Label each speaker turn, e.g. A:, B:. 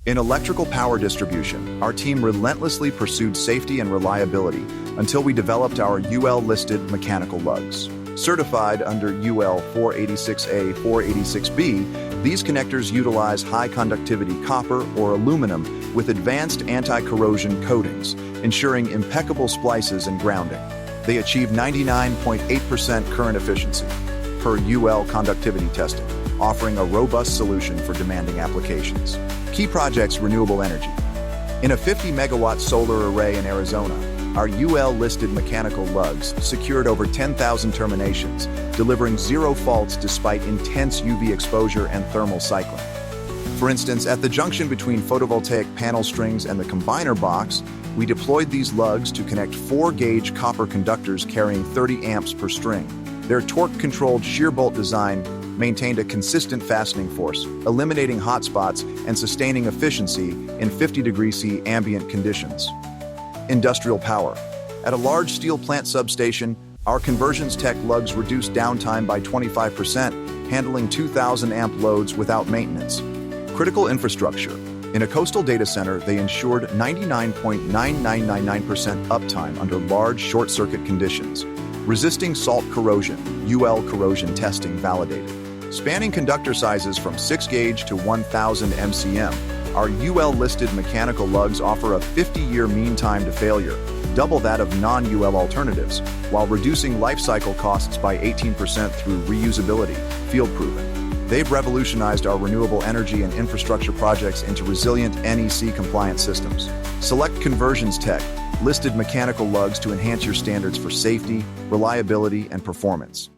A: In electrical power distribution, our team relentlessly pursued safety and reliability until we developed our UL-listed mechanical lugs. Certified under UL 486A, 486B, these connectors utilize high-conductivity copper or aluminum with advanced anti-corrosion coatings, ensuring impeccable splices and grounding. They achieve 99.8% current efficiency per UL conductivity testing, offering a robust solution for demanding applications. Key projects: renewable energy. In a 50-megawatt solar array in Arizona, our UL-listed mechanical lugs secured over 10,000 terminations, delivering zero faults despite intense UV exposure and thermal cycling. For instance, at the junction between photovoltaic panel strings and the combiner box, we deployed these lugs to connect 4-gauge copper conductors carrying 30 amps per string. Their torque-controlled shear bolt design maintained a consistent fastening force, eliminating hot spots and sustaining efficiency in 50°C ambient conditions. Industrial power. At a large steel plant substation, our conversions tech lugs reduced downtime by 25%, handling 2,000 amp loads without maintenance. Critical infrastructure. In a coastal data center, they ensured 99.9999% uptime under large short-circuit conditions, resisting salt corrosion. UL corrosion testing validated. Spanning conductor sizes from 6-gauge to 1,000 MCM, our UL-listed mechanical lugs offer a 50-year mean time to failure, double that of non-UL alternatives, while reducing life cycle costs by 18% through reusability, field-proven. They've revolutionized our renewable energy and infrastructure projects into resilient NEC-compliant systems. Select Conversions Tech, listed mechanical lugs to enhance your standards for safety, reliability, and performance.